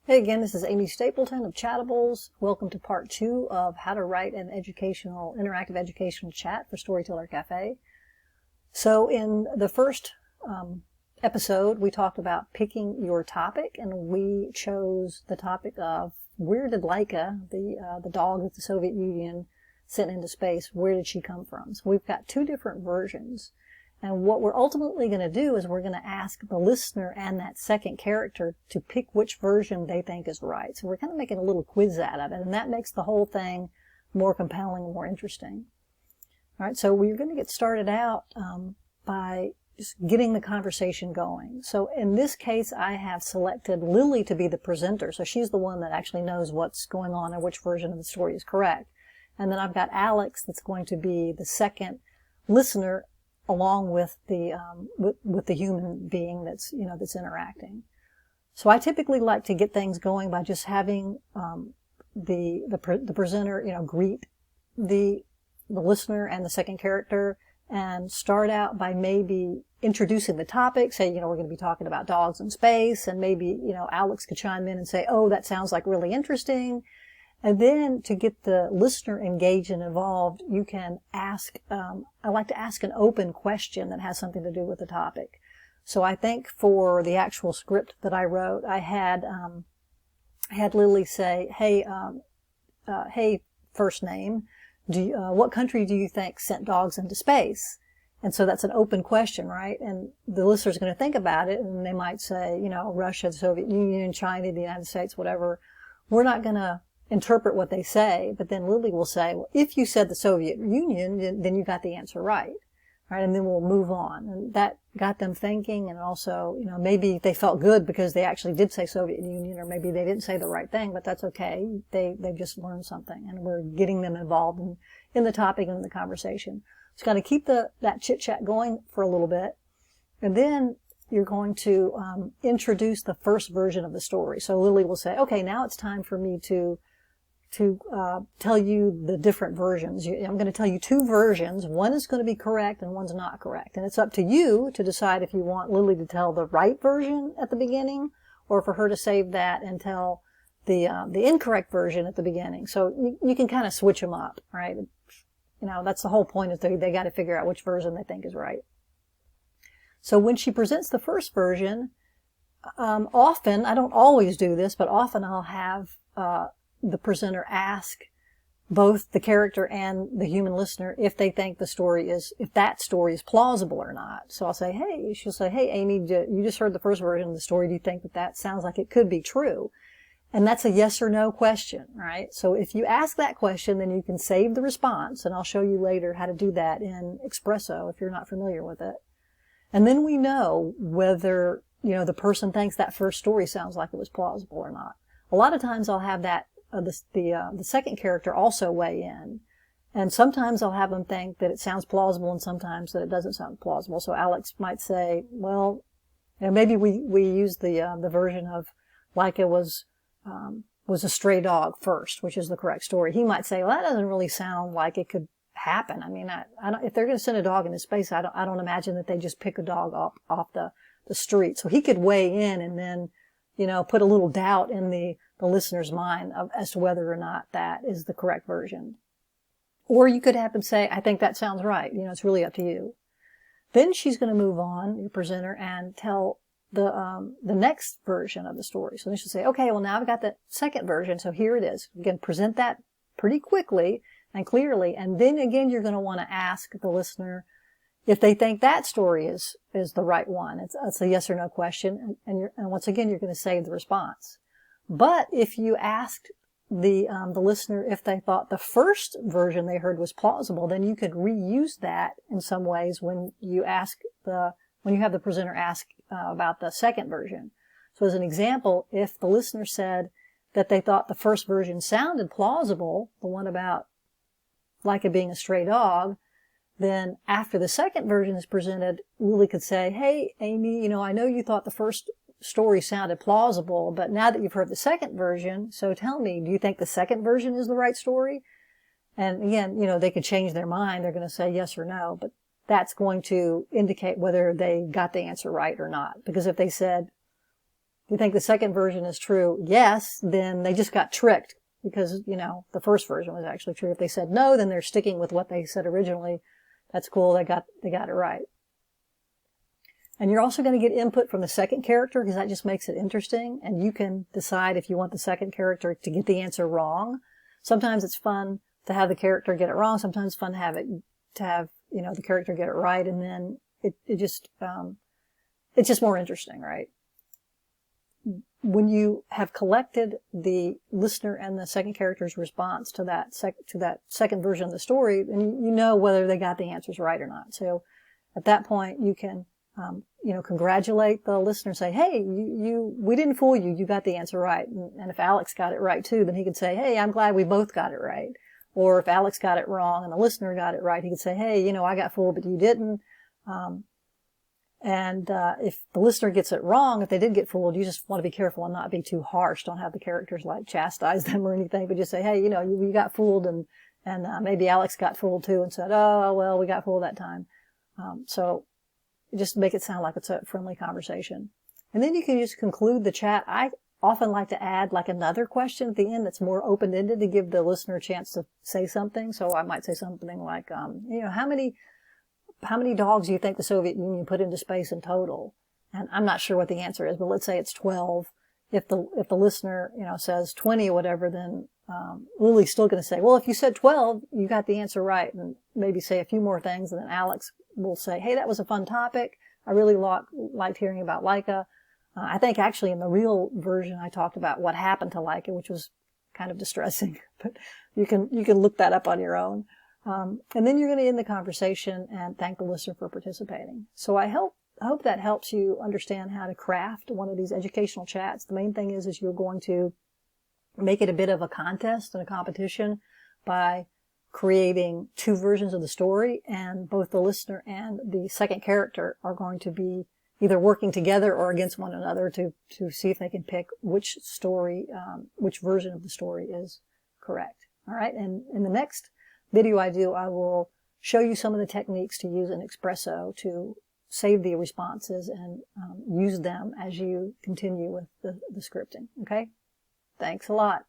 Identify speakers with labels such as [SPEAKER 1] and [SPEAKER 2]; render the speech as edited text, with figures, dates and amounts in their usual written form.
[SPEAKER 1] Hey again, this is Amy Stapleton of Chattables. Welcome to part 2 of how to write an interactive educational chat for Storyteller Cafe. So in the first episode, we talked about picking your topic, and we chose the topic of where did Laika, the dog that the Soviet Union sent into space, where did she come from? So we've got two different versions. And what we're ultimately going to do is we're going to ask the listener and that second character to pick which version they think is right. So we're kind of making a little quiz out of it, and that makes the whole thing more compelling and more interesting. All right, so we're going to get started out by just getting the conversation going. So in this case, I have selected Lily to be the presenter. So she's the one that actually knows what's going on and which version of the story is correct. And then I've got Alex that's going to be the second listener, along with the human being that's interacting. So I typically like to get things going by just having the presenter greet the listener and the second character, and start out by maybe introducing the topic. Say, we're going to be talking about dogs in space, and maybe Alex could chime in and say, oh, that sounds like really interesting. And then to get the listener engaged and involved, you can ask, I like to ask an open question that has something to do with the topic. So I think for the actual script that I wrote, I had Lily say, hey, first name, what country do you think sent dogs into space? And so that's an open question, right? And the listener's going to think about it, and they might say, Russia, the Soviet Union, China, the United States, whatever. We're not going to interpret what they say, but then Lily will say, well, if you said the Soviet Union, then you got the answer right, and then we'll move on. And that got them thinking, and also, maybe they felt good because they actually did say Soviet Union, or maybe they didn't say the right thing, but that's okay. They've just learned something, and we're getting them involved in the topic and in the conversation. So got to keep that chit-chat going for a little bit, and then you're going to introduce the first version of the story. So Lily will say, okay, now it's time for me to tell you the different versions. I'm going to tell you two versions. One is going to be correct and one's not correct. And it's up to you to decide if you want Lily to tell the right version at the beginning, or for her to save that and tell the incorrect version at the beginning. So you can kind of switch them up, right? That's the whole point, is they got to figure out which version they think is right. So when she presents the first version, often, I don't always do this, but often I'll have the presenter ask both the character and the human listener if they think if that story is plausible or not. So she'll say, hey, Amy, you just heard the first version of the story. Do you think that sounds like it could be true? And that's a yes or no question, right? So if you ask that question, then you can save the response, and I'll show you later how to do that in Espresso if you're not familiar with it. And then we know whether, the person thinks that first story sounds like it was plausible or not. A lot of times I'll have the second character also weigh in. And sometimes I'll have them think that it sounds plausible, and sometimes that it doesn't sound plausible. So Alex might say, well, maybe we use the version of Laika was a stray dog first, which is the correct story. He might say, well, that doesn't really sound like it could happen. I mean, if they're going to send a dog into space, I don't imagine that they just pick a dog off the street. So he could weigh in and then, put a little doubt in the listener's mind as to whether or not that is the correct version. Or you could have them say, I think that sounds right. It's really up to you. Then she's going to move on, your presenter, and tell the next version of the story. So then she'll say, okay, well, now I've got the second version, so here it is. Again, present that pretty quickly and clearly, and then again you're going to want to ask the listener if they think that story is the right one. It's a yes or no question, and once again you're going to save the response. But if you asked the listener if they thought the first version they heard was plausible, then you could reuse that in some ways when you have the presenter ask about the second version. So as an example, if the listener said that they thought the first version sounded plausible, the one about Laika being a stray dog, then after the second version is presented, Lily could say, hey, Amy, I know you thought the first story sounded plausible, but now that you've heard the second version, so tell me, do you think the second version is the right story? And again, they could change their mind. They're going to say yes or no, but that's going to indicate whether they got the answer right or not. Because if they said, If you think the second version is true, yes, then they just got tricked because, you know, the first version was actually true. If they said no, then they're sticking with what they said originally. That's cool. They got it right. And you're also going to get input from the second character because that just makes it interesting. And you can decide if you want the second character to get the answer wrong. Sometimes it's fun to have the character get it wrong. Sometimes it's fun to have, you know, the character get it right. And then it's just more interesting, right? When you have collected the listener and the second character's response to that second version of the story, then you know whether they got the answers right or not. So at that point, you can, you know, congratulate the listener and say, hey, we didn't fool you. You got the answer right. And if Alex got it right too, then he could say, hey, I'm glad we both got it right. Or if Alex got it wrong and the listener got it right, he could say, hey, you know, I got fooled, but you didn't. If the listener gets it wrong, if they did get fooled, you just want to be careful and not be too harsh. Don't have the characters like chastise them or anything, but just say, hey, you know, you got fooled and maybe Alex got fooled too and said, oh, well, we got fooled that time. So just make it sound like it's a friendly conversation. And then you can just conclude the chat. I often like to add like another question at the end that's more open-ended to give the listener a chance to say something. So I might say something like, you know, how many dogs do you think the Soviet Union put into space in total? And I'm not sure what the answer is, but let's say it's 12. If the listener, you know, says 20 or whatever, then Lily's still going to say, well, if you said 12, you got the answer right, and maybe say a few more things, and then Alex will say, hey, that was a fun topic. I really liked hearing about Laika. I think actually in the real version I talked about what happened to Laika, which was kind of distressing, but you can look that up on your own. And then you're going to end the conversation and thank the listener for participating. So I hope that helps you understand how to craft one of these educational chats. The main thing is you're going to make it a bit of a contest and a competition by creating two versions of the story, and both the listener and the second character are going to be either working together or against one another to see if they can pick which version of the story is correct. All right. And in the next video I will show you some of the techniques to use in Espresso to save the responses and use them as you continue with the scripting. Okay? Thanks a lot.